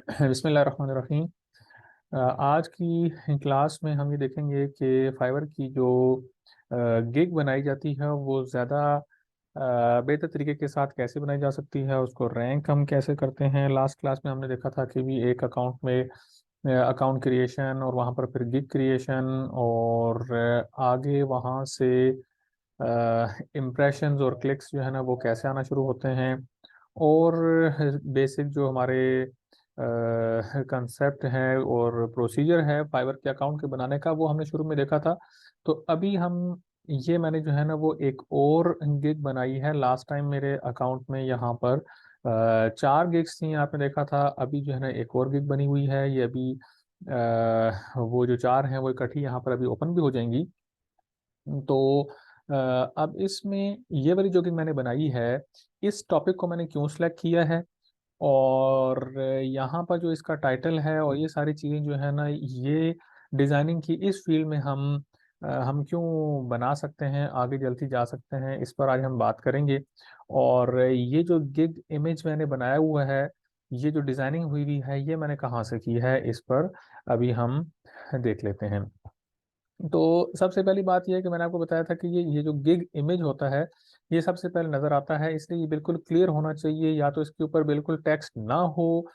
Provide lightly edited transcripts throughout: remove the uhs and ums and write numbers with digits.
बिस्मिल्लाहिर्रहमानिर्रहीम। आज की क्लास में हम ये देखेंगे कि फाइवर की जो गिग बनाई जाती है वो ज़्यादा बेहतर तरीके के साथ कैसे बनाई जा सकती है, उसको रैंक हम कैसे करते हैं। लास्ट क्लास में हमने देखा था कि भी एक अकाउंट में अकाउंट क्रिएशन और वहाँ पर फिर गिग क्रिएशन और आगे वहाँ से इम्प्रेशंस और क्लिक्स जो है ना वो कैसे आना शुरू होते हैं। और बेसिक जो हमारे कंसेप्ट है और प्रोसीजर है फाइवर के अकाउंट के बनाने का वो हमने शुरू में देखा था। तो अभी हम ये मैंने जो है ना वो एक और गिग बनाई है। लास्ट टाइम मेरे अकाउंट में यहाँ पर 4 गिग्स थी, आपने देखा था। अभी जो है ना एक और गिग बनी हुई है। ये अभी वो जो 4 हैं वो इकट्ठी यहाँ पर अभी ओपन भी हो जाएंगी। तो अब इसमें ये वाली जो कि मैंने बनाई है, इस टॉपिक को मैंने क्यों सिलेक्ट किया है और यहाँ पर जो इसका टाइटल है और ये सारी चीज़ें जो है ना, ये डिज़ाइनिंग की इस फील्ड में हम क्यों बना सकते हैं, आगे जल्दी जा सकते हैं, इस पर आज हम बात करेंगे। और ये जो गिग इमेज मैंने बनाया हुआ है, ये जो डिज़ाइनिंग हुई हुई है, ये मैंने कहाँ से की है, इस पर अभी हम देख लेते हैं। तो सबसे पहली बात यह है कि मैंने आपको बताया था कि ये जो गिग इमेज होता है, ये सबसे पहले नज़र आता है, इसलिए ये बिल्कुल क्लियर होना चाहिए। या तो इसके ऊपर बिल्कुल टेक्स्ट ना हो,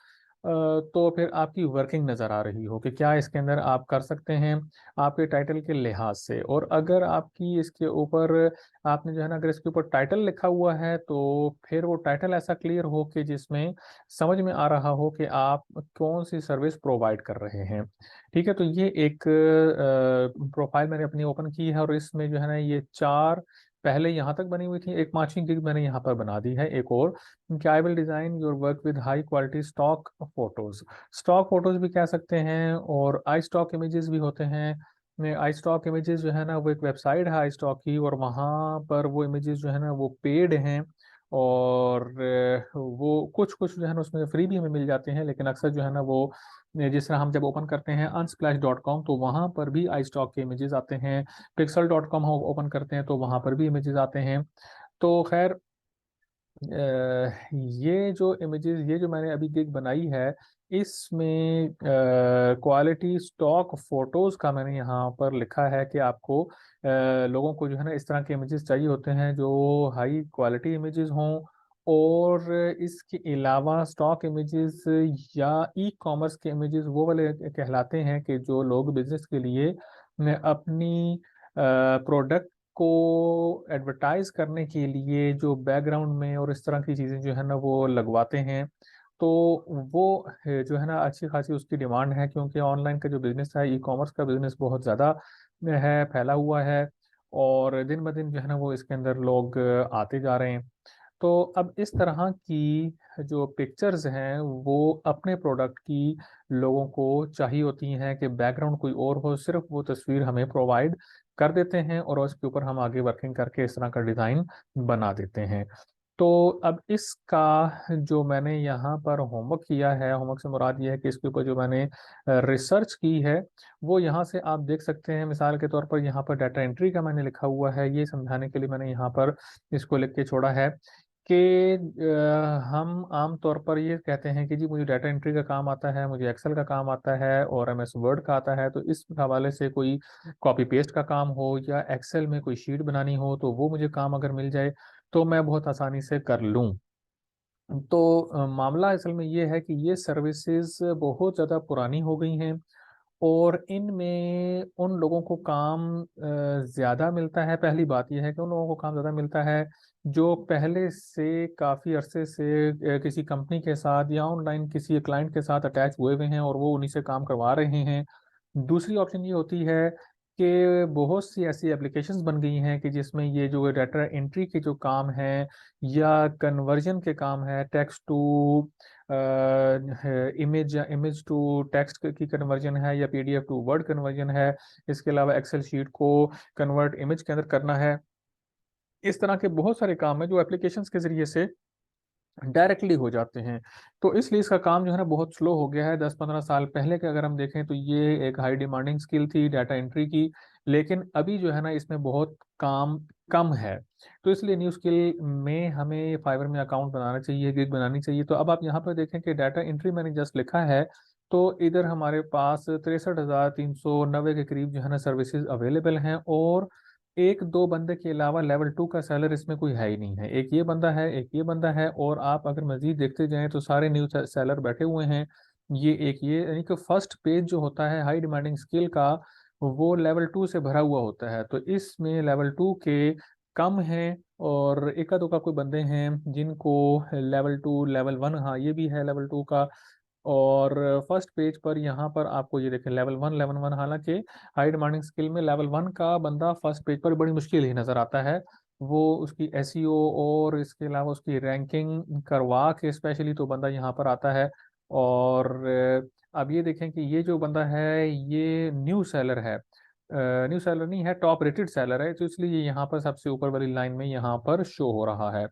तो फिर आपकी वर्किंग नज़र आ रही हो कि क्या इसके अंदर आप कर सकते हैं आपके टाइटल के लिहाज से। और अगर आपकी इसके ऊपर आपने जो है ना, अगर इसके ऊपर टाइटल लिखा हुआ है तो फिर वो टाइटल ऐसा क्लियर हो कि जिसमें समझ में आ रहा हो कि आप कौन सी सर्विस प्रोवाइड कर रहे हैं। ठीक है, तो ये एक प्रोफाइल मैंने अपनी ओपन की है और इसमें जो है ना ये 4 पहले यहाँ तक बनी हुई थी। एक 5वीं गिग मैंने यहाँ पर बना दी है एक और, कि I will design your work with high quality stock photos. Stock photos भी कह सकते हैं और आई स्टॉक इमेजेस भी होते हैं। आई स्टॉक इमेजेस जो है ना वो एक वेबसाइट है आई स्टॉक की, और वहाँ पर वो इमेजेस जो है ना वो पेड हैं। और वो कुछ कुछ जो है ना उसमें फ्री भी हमें मिल जाते हैं, लेकिन अक्सर जो है ना वो जिस तरह हम जब ओपन करते हैं unsplash.com तो वहाँ पर भी आई स्टॉक के इमेजेस आते हैं। pixel.com हम ओपन करते हैं तो वहाँ पर भी इमेजेस आते हैं। तो खैर, ये जो इमेजेस, ये जो मैंने अभी गिग बनाई है, इसमें क्वालिटी स्टॉक फोटोज का मैंने यहाँ पर लिखा है कि आपको लोगों को जो है ना इस तरह के इमेजेस चाहिए होते हैं जो हाई क्वालिटी इमेजेस हों। और इसके अलावा स्टॉक इमेजेस या ई कॉमर्स के इमेजेस वो वाले कहलाते हैं कि जो लोग बिजनेस के लिए अपनी प्रोडक्ट को एडवर्टाइज करने के लिए जो बैकग्राउंड में और इस तरह की चीज़ें जो है ना वो लगवाते हैं। तो वो जो है ना अच्छी खासी उसकी डिमांड है, क्योंकि ऑनलाइन का जो बिजनेस है, ई कॉमर्स का बिजनेस बहुत ज़्यादा है, फैला हुआ है। और दिन ब दिन जो है ना वो इसके अंदर लोग आते जा रहे हैं। तो अब इस तरह की जो पिक्चर्स हैं वो अपने प्रोडक्ट की लोगों को चाहिए होती हैं कि बैकग्राउंड कोई और हो, सिर्फ वो तस्वीर हमें प्रोवाइड कर देते हैं और उसके ऊपर हम आगे वर्किंग करके इस तरह का डिज़ाइन बना देते हैं। तो अब इसका जो मैंने यहाँ पर होमवर्क किया है, होमवर्क से मुराद ये है कि इसके ऊपर जो मैंने रिसर्च की है वो यहाँ से आप देख सकते हैं। मिसाल के तौर पर यहाँ पर डाटा एंट्री का मैंने लिखा हुआ है, ये समझाने के लिए मैंने यहाँ पर इसको लिख के छोड़ा है कि हम आम तौर पर ये कहते हैं कि जी मुझे डाटा एंट्री का काम आता है, मुझे एक्सेल का काम आता है और एमएस वर्ड का आता है। तो इस हवाले से कोई कॉपी पेस्ट का काम हो या एक्सेल में कोई शीट बनानी हो तो वो मुझे काम अगर मिल जाए तो मैं बहुत आसानी से कर लूँ। तो मामला असल में ये है कि ये सर्विसेज बहुत ज़्यादा पुरानी हो गई हैं और इनमें उन लोगों को काम ज़्यादा मिलता है। पहली बात यह है कि उन लोगों को काम ज़्यादा मिलता है जो पहले से काफ़ी अरसे से किसी कंपनी के साथ या ऑनलाइन किसी क्लाइंट के साथ अटैच हुए हुए हैं और वो उन्हीं से काम करवा रहे हैं। दूसरी ऑप्शन ये होती है कि बहुत सी ऐसी एप्लीकेशंस बन गई हैं कि जिसमें ये जो डाटा एंट्री के जो काम है या कन्वर्जन के काम है, टेक्स्ट टू इमेज या इमेज टू टेक्स्ट की कन्वर्जन है या पीडीएफ टू वर्ड कन्वर्जन है, इसके अलावा एक्सेल शीट को कन्वर्ट इमेज के अंदर करना है। इस तरह के बहुत सारे काम हैं जो एप्लीकेशंस के जरिए से डायरेक्टली हो जाते हैं। तो इसलिए इसका काम जो है ना बहुत स्लो हो गया है। 10-15 साल पहले के अगर हम देखें तो ये एक हाई डिमांडिंग स्किल थी डाटा एंट्री की, लेकिन अभी जो है ना इसमें बहुत काम कम है। तो इसलिए न्यू स्किल में हमें फाइवर में अकाउंट बनाना चाहिए, गिग बनानी चाहिए। तो अब आप यहाँ पर देखें कि डाटा एंट्री मैंने जस्ट लिखा है, तो इधर हमारे पास 63,390 के करीब जो है ना सर्विसेज अवेलेबल हैं, और एक दो बंदे के अलावा लेवल 2 का सेलर इसमें कोई है ही नहीं है। एक ये बंदा है, एक ये बंदा है, और आप अगर मजीद देखते जाएं तो सारे न्यू सेलर बैठे हुए हैं। ये एक ये यानी कि फर्स्ट पेज जो होता है हाई डिमांडिंग स्किल का, वो लेवल 2 से भरा हुआ होता है। तो इसमें लेवल 2 के कम है, और एका दुका कोई बंदे हैं जिनको लेवल 2 लेवल 1, हाँ ये भी है लेवल 2 का। और फर्स्ट पेज पर यहाँ पर आपको ये देखें लेवल 1, हालांकि हाई डिमांडिंग स्किल में लेवल 1 का बंदा फर्स्ट पेज पर बड़ी मुश्किल ही नजर आता है। वो उसकी एसईओ और इसके अलावा उसकी रैंकिंग करवा के स्पेशली तो बंदा यहाँ पर आता है। और अब ये देखें कि ये जो बंदा है ये न्यू सेलर है, न्यू सेलर नहीं है, टॉप रेटेड सेलर है, तो इसलिए ये यहाँ पर सबसे ऊपर वाली लाइन में यहाँ पर शो हो रहा है।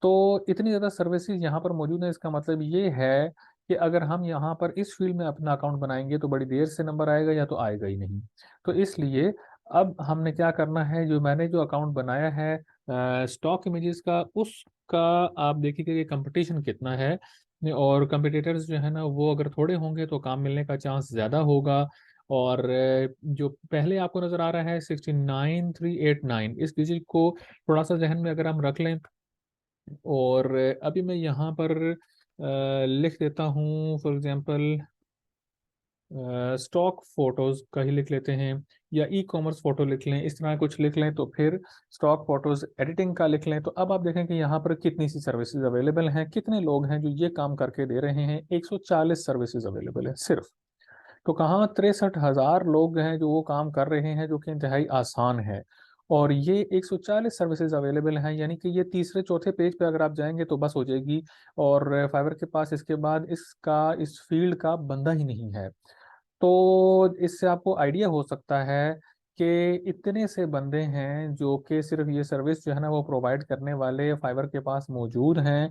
तो इतनी ज़्यादा सर्विसेज यहाँ पर मौजूद है, इसका मतलब ये है कि अगर हम यहाँ पर इस फील्ड में अपना अकाउंट बनाएंगे तो बड़ी देर से नंबर आएगा, या तो आएगा ही नहीं। तो इसलिए अब हमने क्या करना है, जो मैंने जो अकाउंट बनाया है स्टॉक इमेजेस का, उसका आप देखिए कि कंपटीशन कितना है, और कंपटीटर्स जो है ना वो अगर थोड़े होंगे तो काम मिलने का चांस ज़्यादा होगा। और जो पहले आपको नज़र आ रहा है 69,389, इस डिजिट को थोड़ा सा जहन में अगर हम रख लें, और अभी मैं यहाँ पर लिख देता हूँ फॉर एग्जांपल स्टॉक फोटोज का ही लिख लेते हैं, या ई कॉमर्स फोटो लिख लें, इस तरह कुछ लिख लें, तो फिर स्टॉक फोटोज एडिटिंग का लिख लें। तो अब आप देखें कि यहाँ पर कितनी सी सर्विसेज अवेलेबल हैं, कितने लोग हैं जो ये काम करके दे रहे हैं। 140 सर्विसेज अवेलेबल है सिर्फ। तो कहाँ 63,000 लोग हैं जो वो काम कर रहे हैं, जो कि इंतहाई आसान है। और ये 140 सर्विसेज अवेलेबल हैं, यानी कि ये तीसरे चौथे पेज पे अगर आप जाएंगे तो बस हो जाएगी। और फाइवर के पास इसके बाद इसका इस फील्ड का बंदा ही नहीं है। तो इससे आपको आइडिया हो सकता है कि इतने से बंदे हैं जो कि सिर्फ ये सर्विस जो है ना वो प्रोवाइड करने वाले फाइवर के पास मौजूद हैं।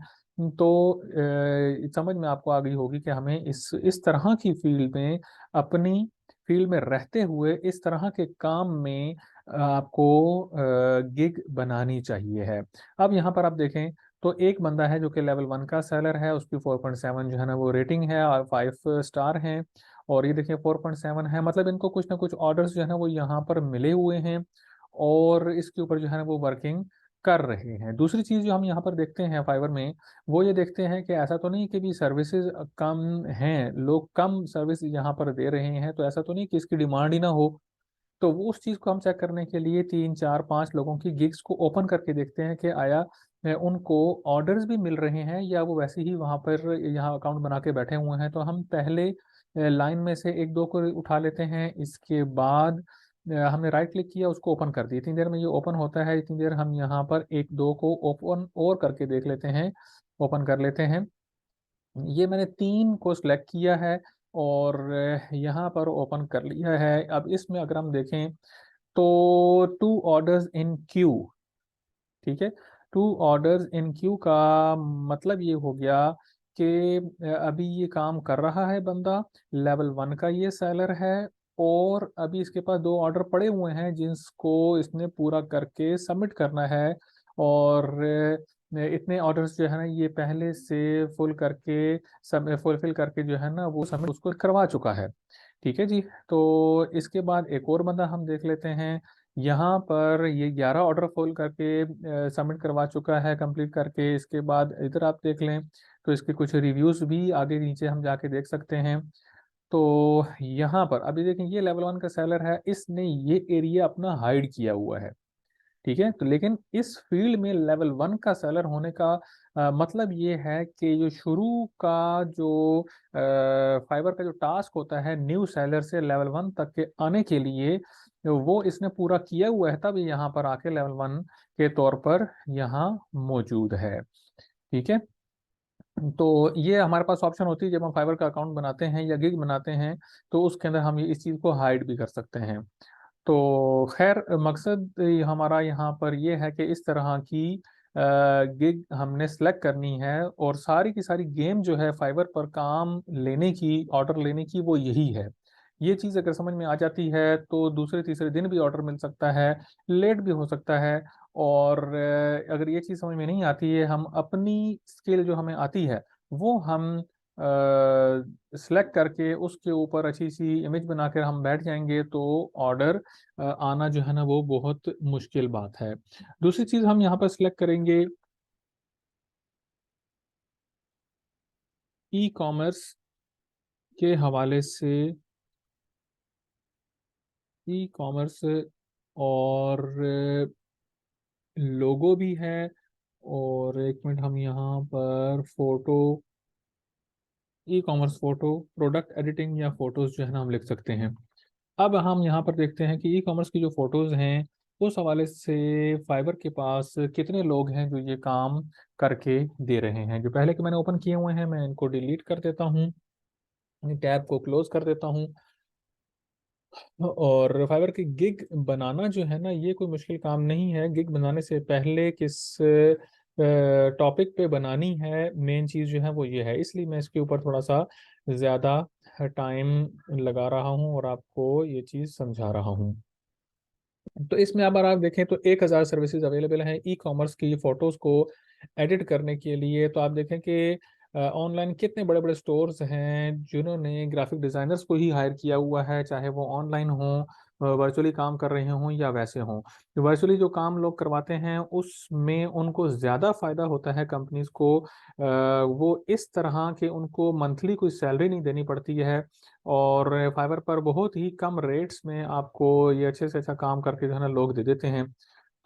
तो समझ में आपको आ गई होगी कि हमें इस तरह की फील्ड में, अपनी फील्ड में रहते हुए इस तरह के काम में आपको गिग बनानी चाहिए है। अब यहाँ पर आप देखें तो एक बंदा है जो कि लेवल 1 का सेलर है, उसकी 4.7 जो है ना वो रेटिंग है, और 5 स्टार हैं। और ये देखिए 4.7 है, मतलब इनको कुछ ना कुछ ऑर्डर्स जो है ना वो यहाँ पर मिले हुए हैं, और इसके ऊपर जो है ना वो वर्किंग कर रहे हैं। दूसरी चीज़ जो हम यहाँ पर देखते हैं फाइवर में, वो ये देखते हैं कि ऐसा तो नहीं कि भी सर्विसेज कम हैं, लोग कम सर्विस यहाँ पर दे रहे हैं, तो ऐसा तो नहीं कि इसकी डिमांड ही ना हो। तो वो उस चीज़ को हम चेक करने के लिए 3 4 5 लोगों की गिग्स को ओपन करके देखते हैं कि आया उनको ऑर्डर्स भी मिल रहे हैं, या वो वैसे ही वहाँ पर यहाँ अकाउंट बना के बैठे हुए हैं। तो हम पहले लाइन में से एक दो को उठा लेते हैं, इसके बाद हमने राइट क्लिक किया, उसको ओपन कर दिया। इतनी देर में ये ओपन होता है, इतनी देर हम यहाँ पर एक दो को ओपन और करके देख लेते हैं, ओपन कर लेते हैं। ये मैंने 3 को सिलेक्ट किया है, और यहाँ पर ओपन कर लिया है। अब इसमें अगर हम देखें तो 2 ऑर्डर्स इन क्यू, ठीक है। 2 ऑर्डर्स इन क्यू का मतलब ये हो गया कि अभी ये काम कर रहा है बंदा, लेवल 1 का ये सेलर है, और अभी इसके पास 2 ऑर्डर पड़े हुए हैं जिसको इसने पूरा करके सबमिट करना है। और इतने ऑर्डर्स जो है ना ये पहले से फुल करके, सब फुलफिल करके जो है ना वो सबमिट उसको करवा चुका है। ठीक है जी। तो इसके बाद एक और बंदा हम देख लेते हैं, यहाँ पर ये 11 ऑर्डर फुल करके सबमिट करवा चुका है कंप्लीट करके। इसके बाद इधर आप देख लें तो इसके कुछ रिव्यूज भी आगे नीचे हम जाके देख सकते हैं। तो यहाँ पर अभी देखें ये लेवल 1 का सेलर है, इसने ये एरिया अपना हाइड किया हुआ है, ठीक है। तो लेकिन इस फील्ड में लेवल 1 का सेलर होने का मतलब ये है कि जो शुरू का जो फाइबर का जो टास्क होता है न्यू सेलर से लेवल 1 तक के आने के लिए, वो इसने पूरा किया हुआ है, तब ये यहाँ पर आके लेवल 1 के तौर पर यहाँ मौजूद है। ठीक है। तो ये हमारे पास ऑप्शन होती है जब हम फाइबर का अकाउंट बनाते हैं या गिग बनाते हैं, तो उसके अंदर हम ये इस चीज़ को हाइड भी कर सकते हैं। तो खैर मकसद हमारा यहाँ पर ये है कि इस तरह की गिग हमने सेलेक्ट करनी है, और सारी की सारी गेम जो है फाइवर पर काम लेने की, ऑर्डर लेने की, वो यही है ये चीज़ अगर समझ में आ जाती है तो दूसरे तीसरे दिन भी ऑर्डर मिल सकता है, लेट भी हो सकता है। और अगर ये चीज़ समझ में नहीं आती है, हम अपनी स्किल जो हमें आती है वो हम सिलेक्ट करके उसके ऊपर अच्छी सी इमेज बनाकर हम बैठ जाएंगे, तो ऑर्डर आना जो है ना वो बहुत मुश्किल बात है। दूसरी चीज़ हम यहाँ पर सिलेक्ट करेंगे ई कॉमर्स के हवाले से, ई कॉमर्स और लोगो भी है। और एक मिनट, हम यहाँ पर photo, e commerce photo, product editing या फोटोज जो है ना हम लिख सकते हैं। अब हम यहाँ पर देखते हैं कि ई कॉमर्स की जो फोटोज हैं उस हवाले से फाइवर के पास कितने लोग हैं जो ये काम करके दे रहे हैं। जो पहले के मैंने ओपन किए हुए हैं मैं इनको डिलीट कर देता हूँ, टैब को क्लोज कर देता हूँ। और फाइवर की गिग बनाना जो है ना ये कोई मुश्किल काम नहीं है। गिग बनाने से पहले किस टॉपिक पे बनानी है, मेन चीज़ जो है वो ये है, इसलिए मैं इसके ऊपर थोड़ा सा ज़्यादा टाइम लगा रहा हूँ और आपको ये चीज़ समझा रहा हूँ। तो इसमें अगर आप देखें तो 1,000 सर्विसेज अवेलेबल हैं ई कॉमर्स की फ़ोटोज़ को एडिट करने के लिए। तो आप देखें कि ऑनलाइन कितने बड़े बड़े स्टोर्स हैं जिन्होंने ग्राफिक डिज़ाइनर्स को ही हायर किया हुआ है, चाहे वो ऑनलाइन हों, वर्चुअली काम कर रहे हों या वैसे हों। वर्चुअली जो काम लोग करवाते हैं उसमें उनको ज़्यादा फ़ायदा होता है कंपनीज़ को। वो इस तरह के उनको मंथली कोई सैलरी नहीं देनी पड़ती है, और फाइवर पर बहुत ही कम रेट्स में आपको ये अच्छे से अच्छा काम करके जो है ना लोग दे देते हैं।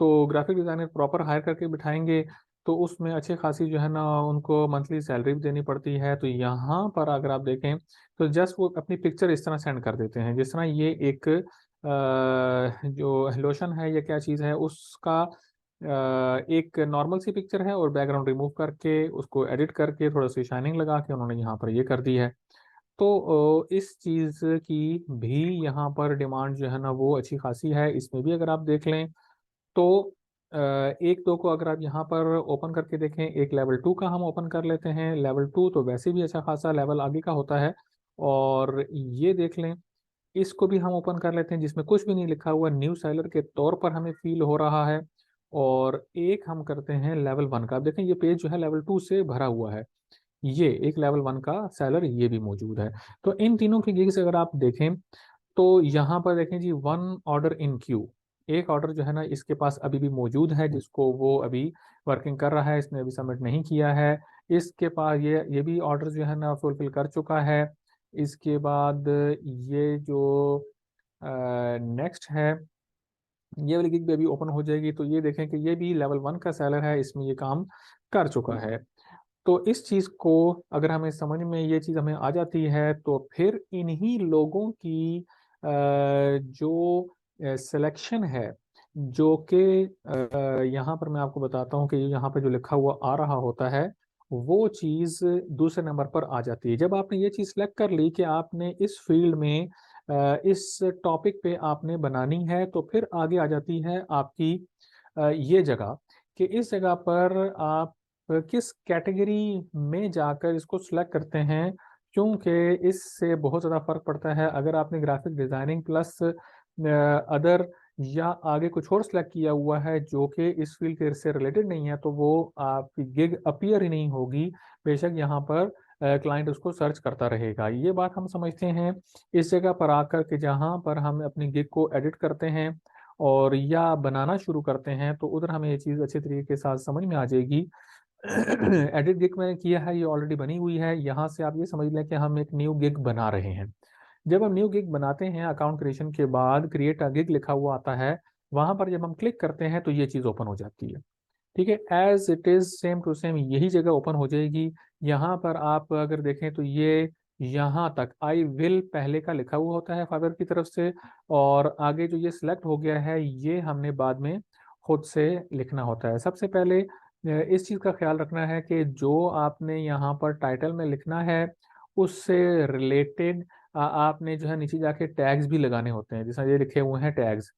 तो ग्राफिक डिज़ाइनर प्रॉपर हायर करके बिठाएंगे तो उसमें अच्छी खासी जो है ना उनको मंथली सैलरी भी देनी पड़ती है। तो यहाँ पर अगर आप देखें तो जस्ट वो अपनी पिक्चर इस तरह सेंड कर देते हैं, जिस तरह ये एक जो लोशन है या क्या चीज़ है उसका एक नॉर्मल सी पिक्चर है, और बैकग्राउंड रिमूव करके उसको एडिट करके थोड़ा सी शाइनिंग लगा के उन्होंने यहाँ पर ये कर दी है। तो इस चीज़ की भी यहाँ पर डिमांड जो है ना वो अच्छी खासी है। इसमें भी अगर आप देख लें तो एक दो को अगर आप यहाँ पर ओपन करके देखें, एक लेवल 2 का हम ओपन कर लेते हैं। लेवल 2 तो वैसे भी अच्छा खासा लेवल आगे का होता है। और ये देख लें, इसको भी हम ओपन कर लेते हैं जिसमें कुछ भी नहीं लिखा हुआ, न्यू सेलर के तौर पर हमें फील हो रहा है। और एक हम करते हैं लेवल 1 का। आप देखें ये पेज जो है लेवल 2 से भरा हुआ है, ये एक लेवल 1 का सेलर ये भी मौजूद है। तो इन तीनों की गिग्स अगर आप देखें तो यहाँ पर देखें जी, 1 ऑर्डर इन क्यू, एक ऑर्डर जो है ना इसके पास अभी भी मौजूद है जिसको वो अभी वर्किंग कर रहा है, इसने अभी सबमिट नहीं किया है। इसके पास ये भी ऑर्डर जो है ना फुलफिल कर चुका है। इसके बाद ये जो नेक्स्ट है, ये वाली गिग भी अभी ओपन हो जाएगी। तो ये देखें कि ये भी लेवल 1 का सेलर है, इसमें ये काम कर चुका है। तो इस चीज़ को अगर हमें समझ में ये चीज़ हमें आ जाती है तो फिर इन्हीं लोगों की जो सिलेक्शन है, जो कि यहाँ पर मैं आपको बताता हूँ कि यहाँ पर जो लिखा हुआ आ रहा होता है वो चीज़ दूसरे नंबर पर आ जाती है। जब आपने ये चीज़ सेलेक्ट कर ली कि आपने इस फील्ड में इस टॉपिक पे आपने बनानी है, तो फिर आगे आ जाती है आपकी ये जगह, कि इस जगह पर आप किस कैटेगरी में जाकर इसको सिलेक्ट करते हैं। क्योंकि इससे बहुत ज़्यादा फर्क पड़ता है। अगर आपने ग्राफिक डिज़ाइनिंग प्लस अदर या आगे कुछ और सिलेक्ट किया हुआ है जो कि इस फील्ड के से रिलेटेड नहीं है, तो वो आपकी गिग अपीयर ही नहीं होगी, बेशक यहाँ पर क्लाइंट उसको सर्च करता रहेगा। ये बात हम समझते हैं। इस जगह पर आकर के जहाँ पर हम अपनी गिग को एडिट करते हैं और या बनाना शुरू करते हैं, तो उधर हमें ये चीज़ अच्छे तरीके के साथ समझ में आ जाएगी। एडिट गिग मैंने किया है, ये ऑलरेडी बनी हुई है। यहाँ से आप ये समझ लें कि हम एक न्यू गिग बना रहे हैं। जब हम न्यू गिग बनाते हैं, अकाउंट क्रिएशन के बाद क्रिएट अ गिग लिखा हुआ आता है, वहां पर जब हम क्लिक करते हैं तो ये चीज़ ओपन हो जाती है। ठीक है, as it is same to same यही जगह ओपन हो जाएगी। यहाँ पर आप अगर देखें तो ये यहाँ तक आई विल पहले का लिखा हुआ होता है फाइवर की तरफ से, और आगे जो ये सिलेक्ट हो गया है ये हमने बाद में खुद से लिखना होता है। सबसे पहले इस चीज़ का ख्याल रखना है कि जो आपने यहाँ पर टाइटल में लिखना है उससे रिलेटेड आपने जो है नीचे जाके टैग्स भी लगाने होते हैं, जैसा ये लिखे हुए हैं टैग्स।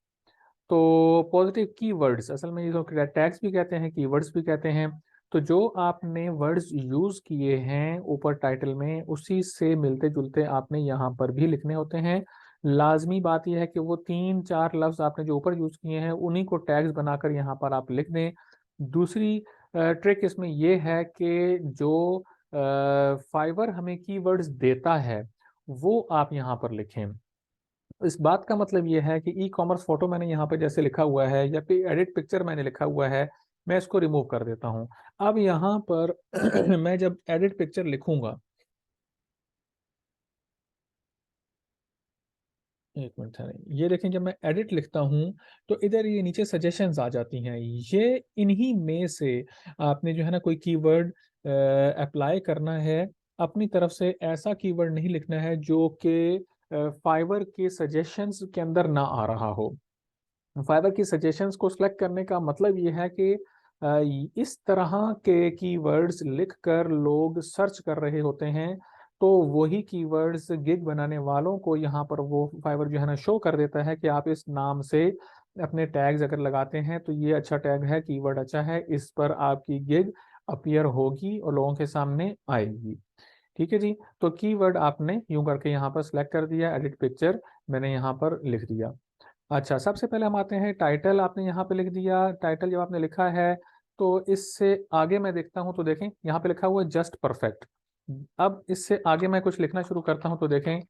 तो पॉजिटिव कीवर्ड्स, असल में इसको टैग्स भी कहते हैं, कीवर्ड्स भी कहते हैं। तो जो आपने वर्ड्स यूज किए हैं ऊपर टाइटल में उसी से मिलते जुलते आपने यहाँ पर भी लिखने होते हैं। लाजमी बात यह है कि वो 3-4 लफ्ज आपने जो ऊपर यूज किए हैं उन्हीं को टैग्स बनाकर यहाँ पर आप लिख दें। दूसरी ट्रिक इसमें ये है कि जो फाइवर हमें कीवर्ड्स देता है वो आप यहाँ पर लिखें। इस बात का मतलब ये है कि ई कॉमर्स फोटो मैंने यहाँ पे जैसे लिखा हुआ है या फिर एडिट पिक्चर मैंने लिखा हुआ है, मैं इसको रिमूव कर देता हूँ। अब यहाँ पर मैं जब एडिट पिक्चर लिखूंगा, एक मिनट है, ये देखें जब मैं एडिट लिखता हूँ तो इधर ये नीचे सजेशंस आ जाती हैं। ये इन्हीं में से आपने जो है ना कोई कीवर्ड अप्लाई करना है। अपनी तरफ से ऐसा कीवर्ड नहीं लिखना है जो कि फाइवर के सजेशंस के अंदर ना आ रहा हो। फाइवर की सजेशंस को सिलेक्ट करने का मतलब ये है कि इस तरह के कीवर्ड्स लिखकर लोग सर्च कर रहे होते हैं, तो वही कीवर्ड्स गिग बनाने वालों को यहाँ पर वो फाइवर जो है ना शो कर देता है कि आप इस नाम से अपने टैग्स अगर लगाते हैं तो ये अच्छा टैग है, कीवर्ड अच्छा है, इस पर आपकी गिग अपीयर होगी और लोगों के सामने आएगी। ठीक है जी। तो कीवर्ड आपने यूं करके यहाँ पर सिलेक्ट कर दिया, एडिट पिक्चर मैंने यहाँ पर लिख दिया। अच्छा, सबसे पहले हम आते हैं टाइटल, आपने यहाँ पे लिख दिया। टाइटल जब आपने लिखा है तो इससे आगे मैं देखता हूँ तो देखें यहाँ पे लिखा हुआ है जस्ट परफेक्ट। अब इससे आगे मैं कुछ लिखना शुरू करता हूँ तो देखें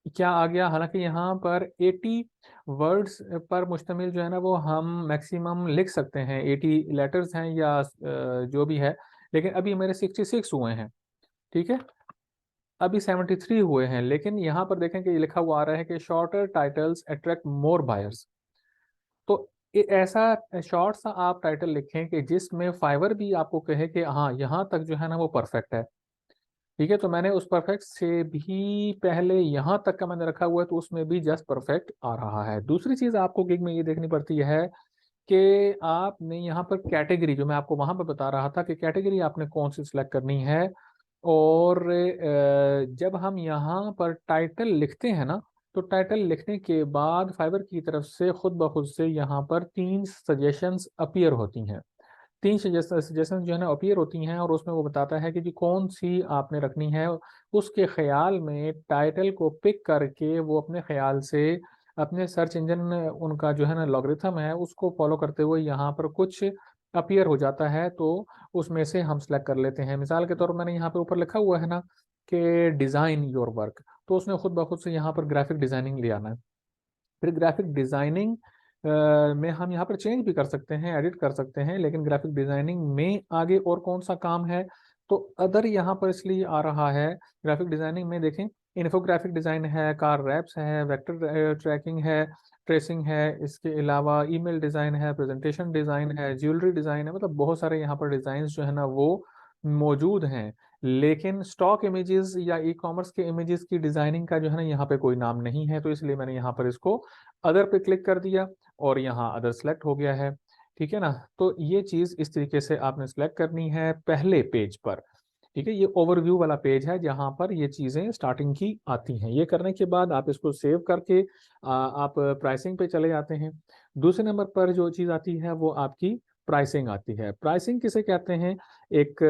क्या आ गया। हालांकि यहाँ पर 80 वर्ड्स पर मुश्तमिल जो है ना वो हम मैक्सिमम लिख सकते हैं, 80 लेटर्स हैं या जो भी है, लेकिन अभी मेरे 66 हुए हैं। ठीक है, अभी 73 हुए हैं, लेकिन यहाँ पर देखें कि ये लिखा हुआ आ रहा है कि shorter titles attract more buyers. तो ऐसा शॉर्ट सा आप टाइटल लिखें कि जिसमें फाइवर भी आपको कहे कि हाँ यहाँ तक जो है ना वो परफेक्ट है। ठीक है, तो मैंने उस परफेक्ट से भी पहले यहाँ तक का मैंने रखा हुआ है तो उसमें भी जस्ट परफेक्ट आ रहा है। दूसरी चीज आपको गिग में ये देखनी पड़ती है कि आपने यहाँ पर कैटेगरी, जो मैं आपको वहां पर बता रहा था कि कैटेगरी आपने कौन सी सिलेक्ट करनी है। और जब हम यहाँ पर टाइटल लिखते हैं ना, तो टाइटल लिखने के बाद फाइबर की तरफ से खुद ब खुद से यहाँ पर 3 सजेशंस अपीयर होती हैं। 3 सजेशंस जो है ना अपीयर होती हैं और उसमें वो बताता है कि जी कौन सी आपने रखनी है। उसके ख्याल में टाइटल को पिक करके वो अपने ख्याल से अपने सर्च इंजन उनका जो है ना लॉगरिथम है उसको फॉलो करते हुए यहाँ पर कुछ अपीयर हो जाता है, तो उसमें से हम सेलेक्ट कर लेते हैं। मिसाल के तौर पर मैंने यहाँ पे ऊपर लिखा हुआ है ना कि डिज़ाइन योर वर्क, तो उसने खुद ब खुद से यहाँ पर ग्राफिक डिजाइनिंग ले आना है। फिर ग्राफिक डिजाइनिंग में हम यहाँ पर चेंज भी कर सकते हैं, एडिट कर सकते हैं, लेकिन ग्राफिक डिजाइनिंग में आगे और कौन सा काम है तो अदर यहाँ पर इसलिए आ रहा है। ग्राफिक डिजाइनिंग में देखें इन्फोग्राफिक डिजाइन है, कार रैप्स है, वेक्टर ट्रैकिंग है, ट्रेसिंग है, इसके अलावा ईमेल डिजाइन है, प्रेजेंटेशन डिजाइन है, ज्वेलरी डिजाइन है, मतलब बहुत सारे यहाँ पर डिजाइन जो है ना वो मौजूद हैं। लेकिन स्टॉक इमेजेस या ई कॉमर्स के इमेजेस की डिजाइनिंग का जो है ना यहाँ पे कोई नाम नहीं है, तो इसलिए मैंने यहाँ पर इसको अदर पे क्लिक कर दिया और यहाँ अदर सेलेक्ट हो गया है। ठीक है ना, तो ये चीज इस तरीके से आपने सेलेक्ट करनी है पहले पेज पर। ठीक है, ये ओवरव्यू वाला पेज है जहां पर ये चीजें स्टार्टिंग की आती हैं। ये करने के बाद आप इसको सेव करके आप प्राइसिंग पे चले जाते हैं। दूसरे नंबर पर जो चीज आती है वो आपकी प्राइसिंग आती है। प्राइसिंग किसे कहते हैं? एक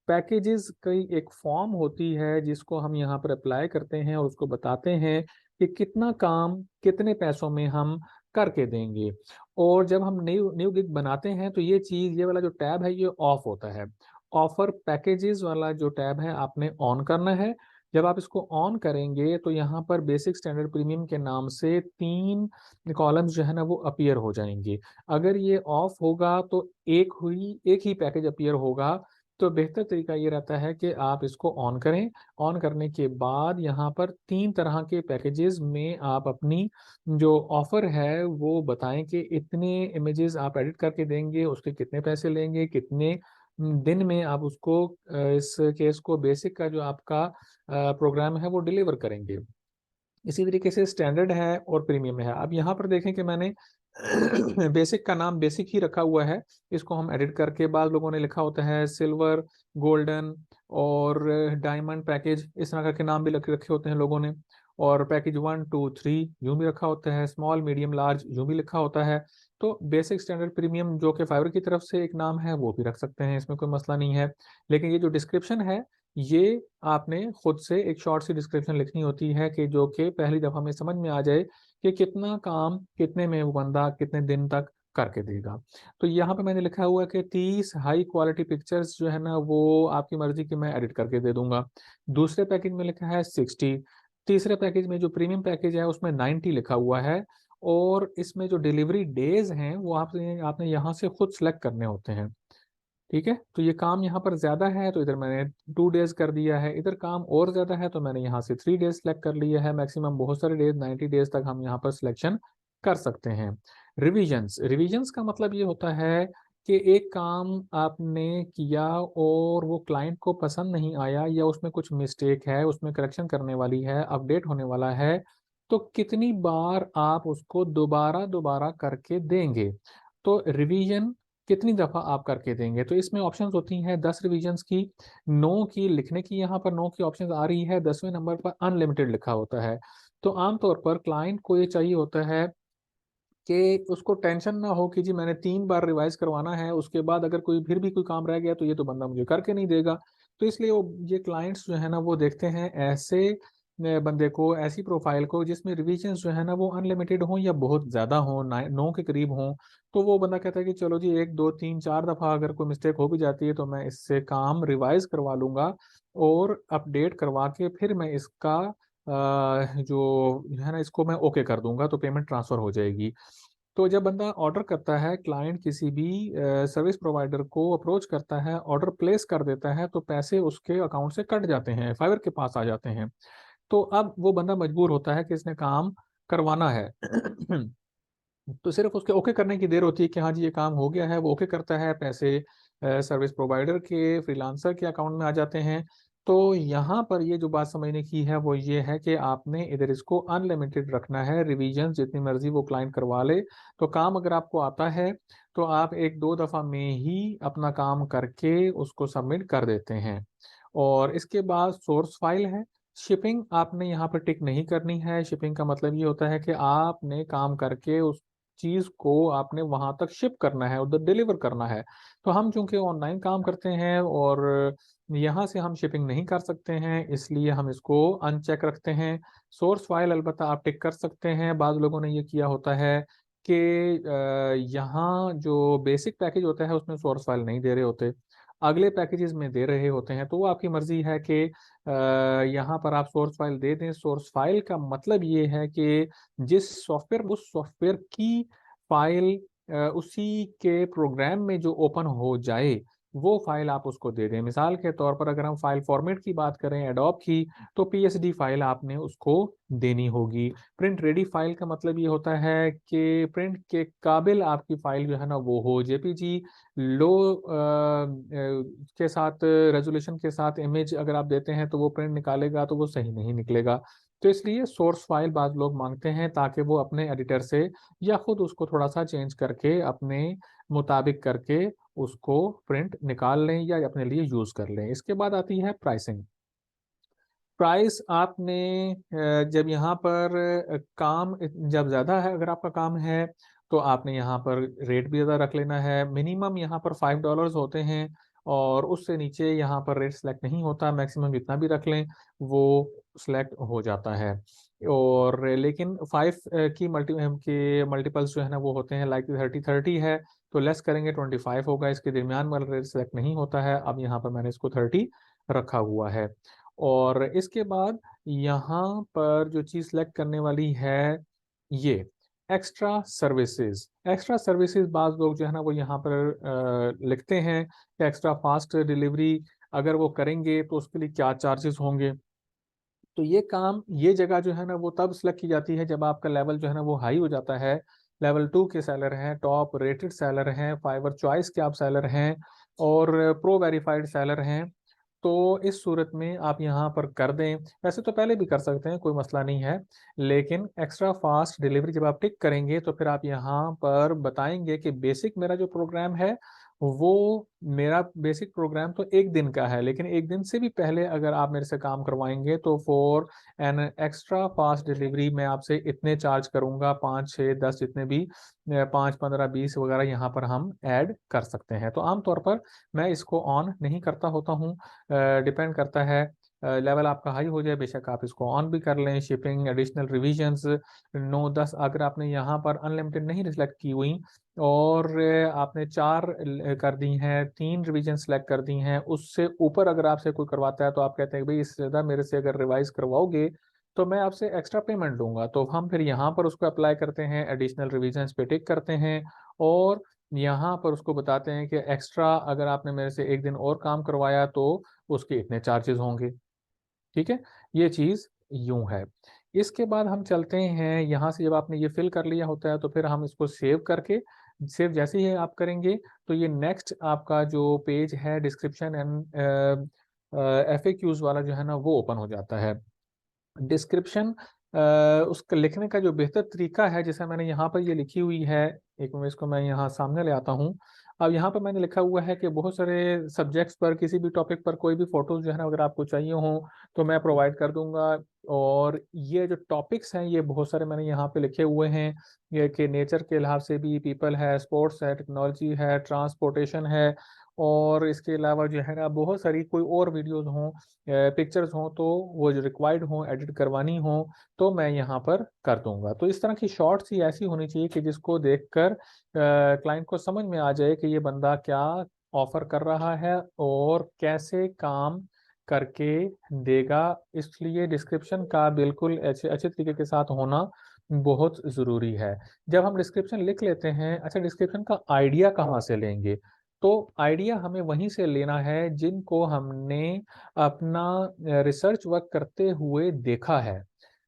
पैकेजेस की एक फॉर्म होती है जिसको हम यहाँ पर अप्लाई करते हैं और उसको बताते हैं कि कितना काम कितने पैसों में हम करके देंगे। और जब हम न्यू न्यू गिग बनाते हैं तो ये चीज, ये वाला जो टैब है ये ऑफ होता है। ऑफर पैकेजेस वाला जो टैब है आपने ऑन करना है। जब आप इसको ऑन करेंगे तो यहाँ पर बेसिक स्टैंडर्ड प्रीमियम के नाम से 3 कॉलम्स जो है ना वो अपीयर हो जाएंगे। अगर ये ऑफ होगा तो एक ही पैकेज अपीयर होगा। तो बेहतर तरीका ये रहता है कि आप इसको ऑन करें। ऑन करने के बाद यहाँ पर 3 तरह के पैकेजेस में आप अपनी जो ऑफर है वो बताएं कि इतने इमेजेस आप एडिट करके देंगे, उसके कितने पैसे लेंगे, कितने दिन में आप उसको इस केस को बेसिक का जो आपका प्रोग्राम है वो डिलीवर करेंगे। इसी तरीके से स्टैंडर्ड है और प्रीमियम है। अब यहाँ पर देखें कि मैंने बेसिक का नाम बेसिक ही रखा हुआ है। इसको हम एडिट करके, बाद लोगों ने लिखा होता है सिल्वर, गोल्डन और डायमंड पैकेज, इस तरह के नाम भी रखे होते हैं लोगों ने। और पैकेज 1 2 3 यूं भी रखा होता है, स्मॉल मीडियम लार्ज यूं भी लिखा होता है। तो बेसिक स्टैंडर्ड प्रीमियम जो कि फाइवर की तरफ से एक नाम है वो भी रख सकते हैं, इसमें कोई मसला नहीं है। लेकिन ये जो डिस्क्रिप्शन है ये आपने खुद से एक शॉर्ट सी डिस्क्रिप्शन लिखनी होती है कि जो कि पहली दफ़ा में समझ में आ जाए कि कितना काम कितने में वो बंदा कितने दिन तक करके देगा। तो यहाँ पे मैंने लिखा हुआ है कि 30 हाई क्वालिटी पिक्चर्स जो है ना वो आपकी मर्जी की मैं एडिट करके दे दूंगा। दूसरे पैकेज में लिखा है 60। तीसरे पैकेज में जो प्रीमियम पैकेज है उसमें 90 लिखा हुआ है। और इसमें जो डिलीवरी डेज हैं वो आपने आपने यहाँ से खुद सेलेक्ट करने होते हैं। ठीक है, तो ये काम यहाँ पर ज्यादा है तो इधर मैंने 2 डेज कर दिया है, इधर काम और ज्यादा है तो मैंने यहाँ से 3 डेज सेलेक्ट कर लिया है। मैक्सिमम बहुत सारे डेज 90 डेज तक हम यहाँ पर सिलेक्शन कर सकते हैं। रिविजन्स, रिविजन्स का मतलब ये होता है कि एक काम आपने किया और वो क्लाइंट को पसंद नहीं आया या उसमें कुछ मिस्टेक है, उसमें करेक्शन करने वाली है, अपडेट होने वाला है, तो कितनी बार आप उसको दोबारा दोबारा करके देंगे। तो रिवीजन कितनी दफा आप करके देंगे, तो इसमें ऑप्शंस होती हैं 10 रिवीजन्स की, 9 की लिखने की। यहाँ पर 9 की ऑप्शंस आ रही है, 10वें नंबर पर अनलिमिटेड लिखा होता है। तो आमतौर पर क्लाइंट को ये चाहिए होता है कि उसको टेंशन ना हो कि जी मैंने 3 बार रिवाइज करवाना है, उसके बाद अगर कोई फिर भी कोई काम रह गया तो ये तो बंदा मुझे करके नहीं देगा। तो इसलिए वो ये क्लाइंट्स जो है ना वो देखते हैं ऐसे बंदे को, ऐसी प्रोफाइल को जिसमें रिविजन्स जो है ना वो अनलिमिटेड हों या बहुत ज़्यादा हों, 9 के करीब हों। तो वो बंदा कहता है कि चलो जी 1 2 3 4 दफ़ा अगर कोई मिस्टेक हो भी जाती है तो मैं इससे काम रिवाइज करवा लूँगा और अपडेट करवा के फिर मैं इसका जो है ना इसको मैं ओके कर दूंगा तो पेमेंट ट्रांसफर हो जाएगी। तो जब बंदा ऑर्डर करता है, क्लाइंट किसी भी सर्विस प्रोवाइडर को अप्रोच करता है, ऑर्डर प्लेस कर देता है, तो पैसे उसके अकाउंट से कट जाते हैं, फाइवर के पास आ जाते हैं। तो अब वो बंदा मजबूर होता है कि इसने काम करवाना है। तो सिर्फ उसके ओके करने की देर होती है कि हाँ जी ये काम हो गया है, वो ओके करता है, पैसे सर्विस प्रोवाइडर के फ्रीलांसर के अकाउंट में आ जाते हैं। तो यहाँ पर ये जो बात समझने की है वो ये है कि आपने इधर इसको अनलिमिटेड रखना है, रिवीजन जितनी मर्जी वो क्लाइंट करवा ले। तो काम अगर आपको आता है तो आप 1 2 दफ़ा में ही अपना काम करके उसको सबमिट कर देते हैं। और इसके बाद सोर्स फाइल है। शिपिंग आपने यहाँ पर टिक नहीं करनी है। शिपिंग का मतलब ये होता है कि आपने काम करके उस चीज को आपने वहां तक शिप करना है, उधर डिलीवर करना है। तो हम चूंकि ऑनलाइन काम करते हैं और यहाँ से हम शिपिंग नहीं कर सकते हैं, इसलिए हम इसको अनचेक रखते हैं। सोर्स फाइल अलबत्ता आप टिक कर सकते हैं। बाद लोगों ने ये किया होता है कि यहाँ जो बेसिक पैकेज होता है उसमें सोर्स फाइल नहीं दे रहे होते, अगले पैकेजेस में दे रहे होते हैं। तो वो आपकी मर्जी है कि यहाँ पर आप सोर्स फाइल दे दें। सोर्स फाइल का मतलब ये है कि जिस सॉफ्टवेयर, उस सॉफ्टवेयर की फाइल उसी के प्रोग्राम में जो ओपन हो जाए वो फाइल आप उसको दे दें। मिसाल के तौर पर अगर हम फाइल फॉर्मेट की बात करें एडोब की, तो पीएसडी फाइल आपने उसको देनी होगी। प्रिंट रेडी फाइल का मतलब ये होता है कि प्रिंट के काबिल आपकी फाइल जो है ना वो हो। जेपीजी लो के साथ, रेजोल्यूशन के साथ इमेज अगर आप देते हैं तो वो प्रिंट निकालेगा तो वो सही नहीं निकलेगा। तो इसलिए सोर्स फाइल बाद लोग मांगते हैं ताकि वो अपने एडिटर से या खुद उसको थोड़ा सा चेंज करके अपने मुताबिक करके उसको प्रिंट निकाल लें या अपने लिए यूज कर लें। इसके बाद आती है प्राइसिंग। प्राइस आपने जब यहाँ पर काम जब ज़्यादा है, अगर आपका काम है तो आपने यहाँ पर रेट भी ज़्यादा रख लेना है। मिनिमम यहाँ पर $5 होते हैं और उससे नीचे यहाँ पर रेट सेलेक्ट नहीं होता। मैक्सिमम जितना भी रख लें वो सेलेक्ट हो जाता है। और लेकिन 5 की मल्टीपल्स जो है ना वो होते हैं, लाइक 30 है तो लेस करेंगे 25 होगा। इसके दरमियान वाला रेट सेलेक्ट नहीं होता है। अब यहाँ पर मैंने इसको 30 रखा हुआ है। और इसके बाद यहाँ पर जो चीज सेलेक्ट करने वाली है ये एक्स्ट्रा सर्विसेज। एक्स्ट्रा सर्विसेज बाज लोग जो है ना वो यहाँ पर लिखते हैं कि एक्स्ट्रा फास्ट डिलीवरी अगर वो करेंगे तो उसके लिए क्या चार्जेस होंगे। तो ये काम, ये जगह जो है ना वो तब सिलेक्ट की जाती है जब आपका लेवल जो है ना वो हाई हो जाता है। लेवल 2 के सेलर हैं, टॉप रेटेड सेलर हैं, फाइवर चॉइस के आप सेलर हैं और प्रो वेरीफाइड सेलर हैं। तो इस सूरत में आप यहाँ पर कर दें। वैसे तो पहले भी कर सकते हैं, कोई मसला नहीं है, लेकिन एक्स्ट्रा फास्ट डिलीवरी जब आप टिक करेंगे तो फिर आप यहाँ पर बताएंगे कि बेसिक मेरा जो प्रोग्राम है वो मेरा बेसिक प्रोग्राम तो एक दिन का है, लेकिन एक दिन से भी पहले अगर आप मेरे से काम करवाएंगे तो for an extra fast delivery मैं आपसे इतने चार्ज करूंगा, 5 6 10 जितने भी 5 15 20 वगैरह यहाँ पर हम ऐड कर सकते हैं। तो आमतौर पर मैं इसको ऑन नहीं करता होता हूँ, डिपेंड करता है, लेवल आपका हाई हो जाए बेशक आप इसको ऑन भी कर लें। शिपिंग, एडिशनल रिविजन्स 9 10 अगर आपने यहाँ पर अनलिमिटेड नहीं रिसेलेक्ट की हुई और आपने 4 कर दी हैं, 3 रिवीजन सेलेक्ट कर दी हैं, उससे ऊपर अगर आपसे कोई करवाता है तो आप कहते हैं भाई इससे ज़्यादा मेरे से अगर रिवाइज करवाओगे तो मैं आपसे एक्स्ट्रा पेमेंट दूंगा, तो हम फिर यहाँ पर उसको अप्लाई करते हैं, एडिशनल रिवीजन पे टिक करते हैं और यहाँ पर उसको बताते हैं कि एक्स्ट्रा अगर आपने मेरे से एक दिन और काम करवाया तो उसके इतने चार्जेस होंगे। ठीक है, ये चीज़ यूं है। इसके बाद हम चलते हैं यहाँ से, जब आपने ये फिल कर लिया होता है तो फिर हम इसको सेव करके, सेव जैसे ही आप करेंगे तो ये नेक्स्ट आपका जो पेज है डिस्क्रिप्शन एंड FAQs वाला जो है ना वो ओपन हो जाता है। डिस्क्रिप्शन उसका लिखने का जो बेहतर तरीका है, जैसे मैंने यहाँ पर ये लिखी हुई है, एक मिनट इसको मैं यहाँ सामने ले आता हूँ। अब यहाँ पर मैंने लिखा हुआ है कि बहुत सारे सब्जेक्ट्स पर, किसी भी टॉपिक पर कोई भी फोटोज जो है ना अगर आपको चाहिए हो तो मैं प्रोवाइड कर दूंगा। और ये जो टॉपिक्स हैं ये बहुत सारे मैंने यहाँ पे लिखे हुए हैं, ये कि नेचर के लिहाज से भी, पीपल है, स्पोर्ट्स है, टेक्नोलॉजी है, ट्रांसपोर्टेशन है, और इसके अलावा जो है ना बहुत सारी कोई और वीडियोस हों, पिक्चर्स हों तो वो जो रिक्वायर्ड हों, एडिट करवानी हो तो मैं यहाँ पर कर दूंगा। तो इस तरह की शॉर्ट्स ही ऐसी होनी चाहिए कि जिसको देखकर क्लाइंट को समझ में आ जाए कि ये बंदा क्या ऑफर कर रहा है और कैसे काम करके देगा। इसलिए डिस्क्रिप्शन का बिल्कुल अच्छे अच्छे तरीके के साथ होना बहुत ज़रूरी है। जब हम डिस्क्रिप्शन लिख लेते हैं, अच्छा डिस्क्रिप्शन का आइडिया कहाँ से लेंगे? तो आइडिया हमें वहीं से लेना है जिनको हमने अपना रिसर्च वर्क करते हुए देखा है।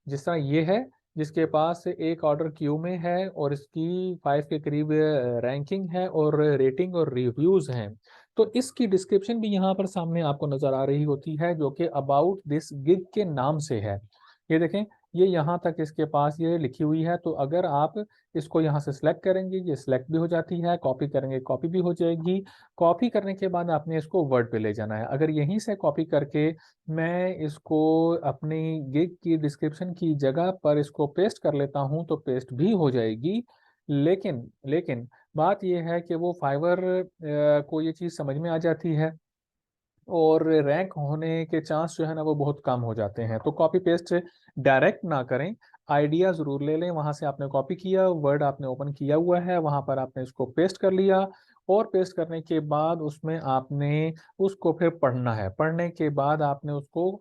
जिस तरह ये है, जिसके पास एक ऑर्डर क्यू में है और इसकी 5 के करीब रैंकिंग है और रेटिंग और रिव्यूज हैं, तो इसकी डिस्क्रिप्शन भी यहाँ पर सामने आपको नजर आ रही होती है जो कि अबाउट दिस गिग के नाम से है। ये देखें, ये यहाँ तक इसके पास ये लिखी हुई है, तो अगर आप इसको यहाँ से सिलेक्ट करेंगे ये सिलेक्ट भी हो जाती है, कॉपी करेंगे कॉपी भी हो जाएगी। कॉपी करने के बाद आपने इसको वर्ड पे ले जाना है। अगर यहीं से कॉपी करके मैं इसको अपनी गिग की डिस्क्रिप्शन की जगह पर इसको पेस्ट कर लेता हूं तो पेस्ट भी हो जाएगी। लेकिन लेकिन बात यह है कि वो फाइवर को ये चीज़ समझ में आ जाती है और रैंक होने के चांस जो है ना वो बहुत कम हो जाते हैं। तो कॉपी पेस्ट डायरेक्ट ना करें, आइडिया ज़रूर ले लें। वहां से आपने कॉपी किया, वर्ड आपने ओपन किया हुआ है, वहां पर आपने इसको पेस्ट कर लिया और पेस्ट करने के बाद उसमें आपने उसको फिर पढ़ना है। पढ़ने के बाद आपने उसको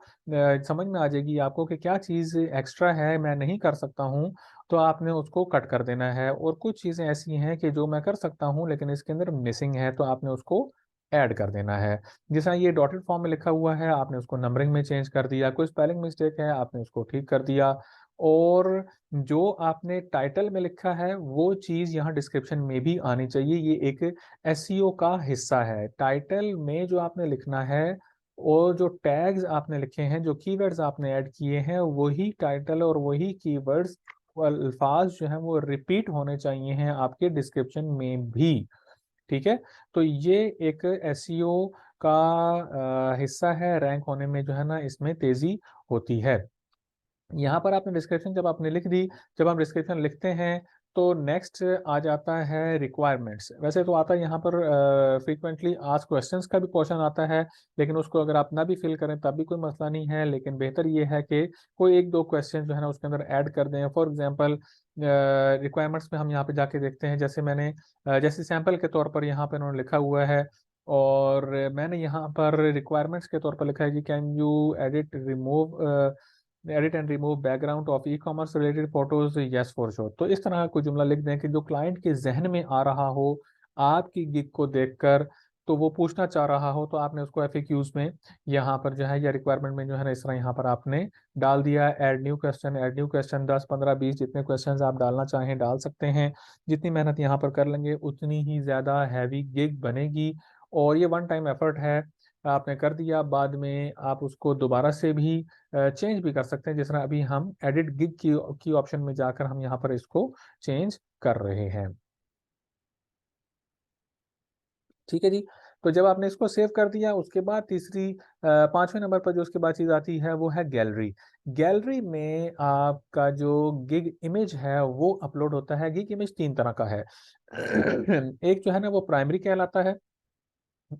समझ में आ जाएगी आपको कि क्या चीज़ एक्स्ट्रा है मैं नहीं कर सकता हूँ, तो आपने उसको कट कर देना है। और कुछ चीज़ें ऐसी हैं कि जो मैं कर सकता हूँ लेकिन इसके अंदर मिसिंग है, तो आपने उसको ऐड कर देना है। जैसा ये डॉटेड फॉर्म में लिखा हुआ है आपने उसको नंबरिंग में चेंज कर दिया, कोई स्पेलिंग मिस्टेक है आपने उसको ठीक कर दिया। और जो आपने टाइटल में लिखा है वो चीज़ यहाँ डिस्क्रिप्शन में भी आनी चाहिए। ये एक एसईओ का हिस्सा है। टाइटल में जो आपने लिखना है और जो टैग्स आपने लिखे हैं, जो कीवर्ड्स आपने ऐड किए हैं, वही टाइटल और वही कीवर्ड्स अल्फाज जो हैं वो रिपीट होने चाहिए हैं आपके डिस्क्रिप्शन में भी। ठीक है, तो ये एक एसईओ का हिस्सा है। रैंक होने में जो है ना इसमें तेजी होती है। यहाँ पर आपने डिस्क्रिप्शन जब आपने लिख दी, जब हम डिस्क्रिप्शन लिखते हैं तो नेक्स्ट आ जाता है रिक्वायरमेंट्स। वैसे तो आता है यहाँ पर फ्रीक्वेंटली आस्क्ड क्वेश्चंस का भी पोर्शन आता है, लेकिन उसको अगर आप ना भी फिल करें तब भी कोई मसला नहीं है, लेकिन बेहतर ये है कि कोई एक दो क्वेश्चन जो है ना उसके अंदर ऐड कर दें। फॉर एग्जांपल रिक्वायरमेंट्स में हम यहाँ पे जाके देखते हैं, जैसे मैंने जैसे सैंपल के तौर पर यहाँ पर उन्होंने लिखा हुआ है और मैंने यहाँ पर रिक्वायरमेंट्स के तौर पर लिखा है कि can you edit and remove background of e commerce related photos, yes for sure. तो इस तरह का कोई जुमला लिख दें कि जो क्लाइंट के जहन में आ रहा हो आपकी गिग को देखकर, तो वो पूछना चाह रहा हो, तो आपने उसको एफएक्यूज में यहाँ पर जो है या रिक्वायरमेंट में जो है ना इस तरह यहाँ पर आपने डाल दिया। Add new question, add new question, 10 15 20 जितने क्वेश्चन आप डालना चाहें डाल सकते हैं। जितनी मेहनत यहाँ पर कर लेंगे उतनी ही ज़्यादा हैवी गिग बनेगी। और ये वन टाइम एफर्ट है, आपने कर दिया, बाद में आप उसको दोबारा से भी चेंज भी कर सकते हैं। जिस तरह अभी हम एडिट गिग की ऑप्शन में जाकर हम यहाँ पर इसको चेंज कर रहे हैं। ठीक है जी। तो जब आपने इसको सेव कर दिया, उसके बाद तीसरी 5वें नंबर पर जो उसके बाद चीज आती है वो है गैलरी। गैलरी में आपका जो गिग इमेज है वो अपलोड होता है। गिग इमेज 3 तरह का है। एक जो है ना वो प्राइमरी कहलाता है,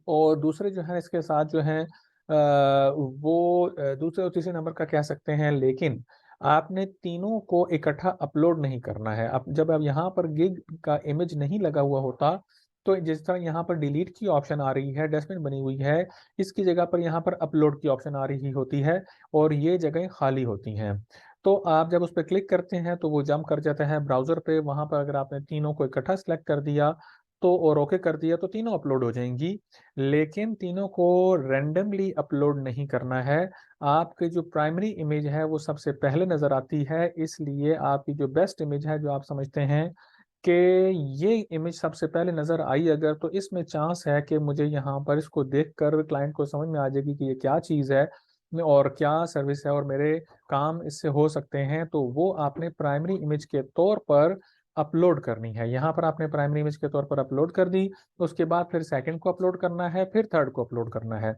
और दूसरे जो है इसके साथ जो है वो दूसरे और तीसरे नंबर का कह सकते हैं। लेकिन आपने तीनों को इकट्ठा अपलोड नहीं करना है। अब जब आप यहाँ पर गिग का इमेज नहीं लगा हुआ होता, तो जिस तरह यहाँ पर डिलीट की ऑप्शन आ रही है, डस्टबिन बनी हुई है, इसकी जगह पर यहाँ पर अपलोड की ऑप्शन आ रही होती है, और ये जगह खाली होती हैं। तो आप जब उस पर क्लिक करते हैं तो वो जंप कर जाता है ब्राउजर पे। वहां पर अगर आपने तीनों को इकट्ठा सेलेक्ट कर दिया तो, और ओके कर दिया, तो तीनों अपलोड हो जाएंगी। लेकिन तीनों को रेंडमली अपलोड नहीं करना है। आपकी जो प्राइमरी इमेज है वो सबसे पहले नजर आती है, इसलिए आपकी जो बेस्ट इमेज है, जो आप समझते हैं कि ये इमेज सबसे पहले नजर आई अगर, तो इसमें चांस है कि मुझे यहाँ पर इसको देखकर क्लाइंट को समझ में आ जाएगी कि ये क्या चीज़ है और क्या सर्विस है और मेरे काम इससे हो सकते हैं, तो वो आपने प्राइमरी इमेज के तौर पर अपलोड करनी है। यहाँ पर आपने प्राइमरी इमेज के तौर पर अपलोड कर दी, उसके बाद फिर सेकंड को अपलोड करना है, फिर थर्ड को अपलोड करना है।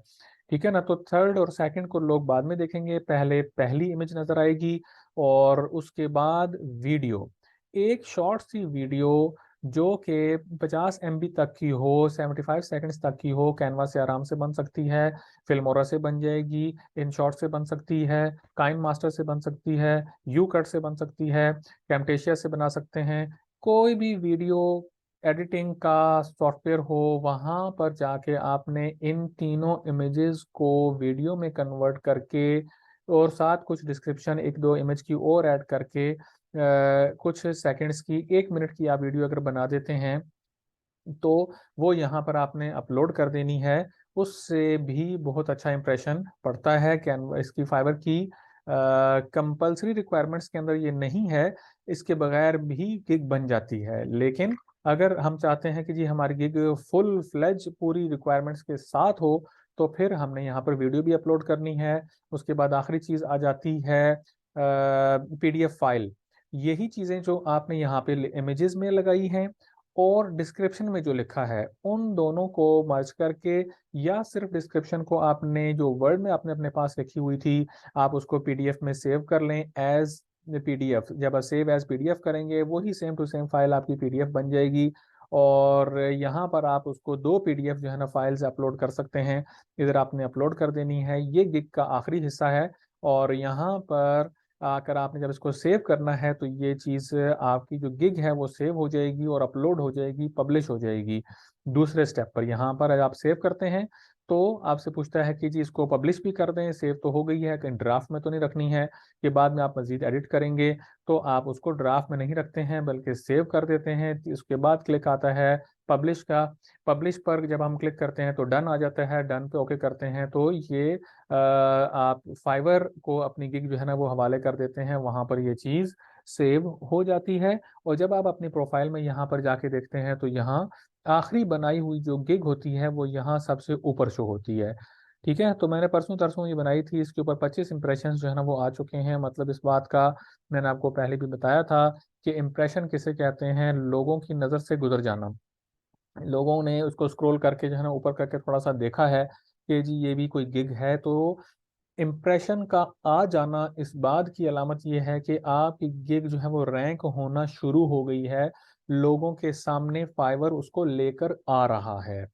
ठीक है ना। तो थर्ड और सेकंड को लोग बाद में देखेंगे, पहले पहली इमेज नजर आएगी, और उसके बाद वीडियो, एक शॉर्ट सी वीडियो जो कि 50 MB तक की हो, 75 सेकंड्स तक की हो, कैनवा से आराम से बन सकती है, फिल्मोरा से बन जाएगी, इन शॉर्ट से बन सकती है, काइन मास्टर से बन सकती है, यू कट से बन सकती है, कैमटेशिया से बना सकते हैं। कोई भी वीडियो एडिटिंग का सॉफ्टवेयर हो, वहां पर जाके आपने इन तीनों इमेजेस को वीडियो में कन्वर्ट करके, और साथ कुछ डिस्क्रिप्शन एक दो इमेज की और ऐड करके कुछ सेकंड्स की, 1 मिनट की आप वीडियो अगर बना देते हैं, तो वो यहाँ पर आपने अपलोड कर देनी है। उससे भी बहुत अच्छा इंप्रेशन पड़ता है। कैनवा इसकी फाइबर की कंपलसरी रिक्वायरमेंट्स के अंदर ये नहीं है, इसके बगैर भी गिग बन जाती है। लेकिन अगर हम चाहते हैं कि जी हमारी गिग फुल फ्लेज पूरी रिक्वायरमेंट्स के साथ हो, तो फिर हमने यहाँ पर वीडियो भी अपलोड करनी है। उसके बाद आखिरी चीज आ जाती है PDF फाइल। यही चीजें जो आपने यहाँ पे इमेजेस में लगाई हैं और डिस्क्रिप्शन में जो लिखा है, उन दोनों को मर्ज करके, या सिर्फ डिस्क्रिप्शन को आपने जो वर्ड में आपने अपने पास लिखी हुई थी, आप उसको PDF में सेव कर लें एज PDF। जब आप सेव एज PDF करेंगे, वही सेम टू सेम फाइल आपकी PDF बन जाएगी। और यहाँ पर आप उसको 2 PDF जो है ना फाइल्स अपलोड कर सकते हैं। इधर आपने अपलोड कर देनी है। ये गिग का आखिरी हिस्सा है, और यहाँ पर आकर आपने जब इसको सेव करना है, तो ये चीज़ आपकी जो गिग है वो सेव हो जाएगी और अपलोड हो जाएगी, पब्लिश हो जाएगी। दूसरे स्टेप पर यहाँ पर आप सेव करते हैं, तो आपसे पूछता है कि जी इसको पब्लिश भी कर दें। सेव तो हो गई है, कहीं ड्राफ्ट में तो नहीं रखनी है कि बाद में आप मजीद एडिट करेंगे, तो आप उसको ड्राफ्ट में नहीं रखते हैं बल्कि सेव कर देते हैं। उसके बाद क्लिक आता है पब्लिश का। पब्लिश पर जब हम क्लिक करते हैं तो डन आ जाता है। डन पे ओके करते हैं, तो ये आप फाइवर को अपनी गिग जो है ना वो हवाले कर देते हैं, वहां पर ये चीज सेव हो जाती है। और जब आप अपनी प्रोफाइल में यहाँ पर जाके देखते हैं, तो यहाँ आखिरी बनाई हुई जो गिग होती है वो यहाँ सबसे ऊपर शो होती है। ठीक है। तो मैंने परसों तरसों ये बनाई थी, इसके ऊपर 25 इंप्रेशन जो है ना वो आ चुके हैं। मतलब इस बात का मैंने आपको पहले भी बताया था कि इम्प्रेशन किसे कहते हैं, लोगों की नज़र से गुजर जाना। लोगों ने उसको स्क्रॉल करके जो है ना ऊपर करके थोड़ा सा देखा है कि जी ये भी कोई गिग है, तो इम्प्रेशन का आ जाना इस बात की अलामत यह है कि आपकी गिग जो है वो रैंक होना शुरू हो गई है, लोगों के सामने फाइवर उसको लेकर आ रहा है।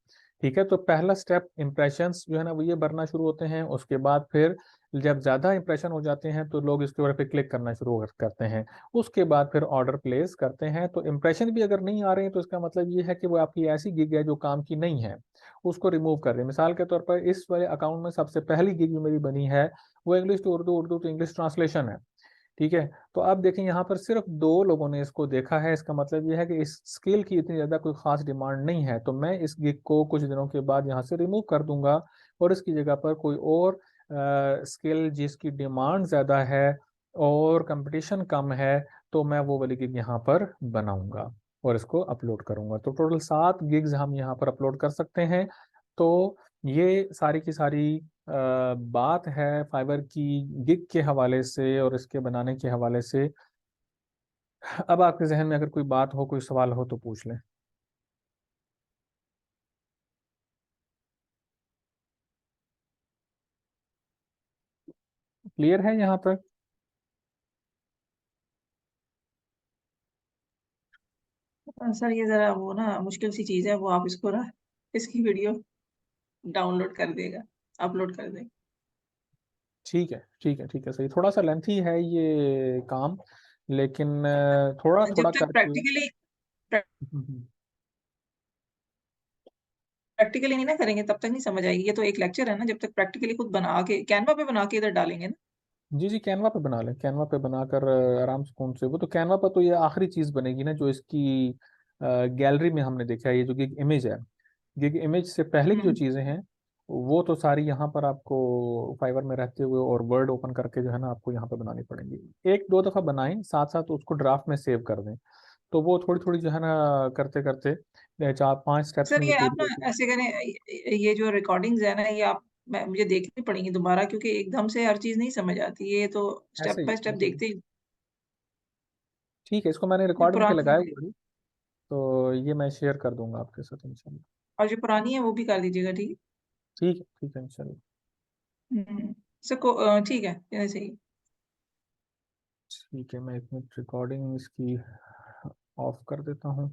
ठीक है। तो पहला स्टेप इम्प्रेशंस जो है ना वो ये बढ़ना शुरू होते हैं। उसके बाद फिर जब ज्यादा इंप्रेशन हो जाते हैं तो लोग इसके ऊपर पे क्लिक करना शुरू करते हैं। उसके बाद फिर ऑर्डर प्लेस करते हैं। तो इम्प्रेशन भी अगर नहीं आ रहे हैं, तो इसका मतलब ये है कि वो आपकी ऐसी गिग है जो काम की नहीं है, उसको रिमूव कर दें। मिसाल के तौर पर इस वाले अकाउंट में सबसे पहली गिग जो मेरी बनी है वो English to Urdu, Urdu to English translation है। ठीक है। तो आप देखें यहाँ पर सिर्फ 2 लोगों ने इसको देखा है। इसका मतलब यह है कि इस स्किल की इतनी ज्यादा कोई खास डिमांड नहीं है। तो मैं इस गिग को कुछ दिनों के बाद यहाँ से रिमूव कर दूंगा, और इसकी जगह पर कोई और स्किल जिसकी डिमांड ज्यादा है और कंपटीशन कम है, तो मैं वो वाली गिग यहाँ पर बनाऊंगा और इसको अपलोड करूंगा। तो टोटल 7 गिग्स हम यहाँ पर अपलोड कर सकते हैं। तो ये सारी की सारी बात है फाइबर की गिग के हवाले से और इसके बनाने के हवाले से। अब आपके जहन में अगर कोई बात हो, कोई सवाल हो, तो पूछ लें। क्लियर है यहाँ पर? सर ये जरा वो ना मुश्किल सी चीज है, वो आप इसको ना इसकी वीडियो डाउनलोड कर देगा, अपलोड कर देगा। ठीक है, ठीक है, ठीक है, सही। थोड़ा सा लेंथी है ये काम, लेकिन थोड़ा जब थोड़ा तक करके। प्रैक्टिकली हम्म। प्रैक्टिकली नहीं ना करेंगे तब तक नहीं समझ आएगी। ये तो एक लेक्चर है ना, जब तक प्रैक्टिकली खुद बना के कैनवा पे बना के इधर डालेंगे ना। जी जी, कैनवा पे बना लें, कैनवा पे बनाकर आराम से फोन से। वो तो कैनवा पर तो ये आखिरी चीज बनेगी ना जो इसकी गैलरी में हमने देखा है, ये जो गिग इमेज है। गिग इमेज से पहले की जो हम्म। चीजें हैं वो तो सारी यहाँ पर आपको फाइवर में रहते हुए और वर्ड ओपन करके जो है ना आपको यहाँ पे बनानी पड़ेंगी। एक दो दफा बनाएं, साथ साथ उसको ड्राफ्ट में सेव कर दें, तो वो थोड़ी थोड़ी जो है ना करते करते 4-5 स्टेप्स सर में ये ये आप पूरी ना होगी। ऐसे करें, ये जो रिकॉर्डिंग्स है ना, ये आप मुझे देखनी पड़ेंगी दोबारा, क्योंकि एकदम से हर चीज नहीं समझ आती, ये तो ऐसे स्टेप ही बाय स्टेप ऐसे ही। देखते ही। ठीक है, इसको मैंने जो रिकॉर्ड करके पुरानी लगाया है हुआ है, तो ये मैं शेयर कर दूंगा आपके साथ इंशाल्लाह। और जो पुरानी है वो भी कर दीजिएगा, ठीक ठीक है इंशाल्लाह। है। सर को ठीक है, ऐसे ही। ठीक है, मैं एक मिनट रिकॉर्डिंग इसकी ऑफ कर देता हूँ।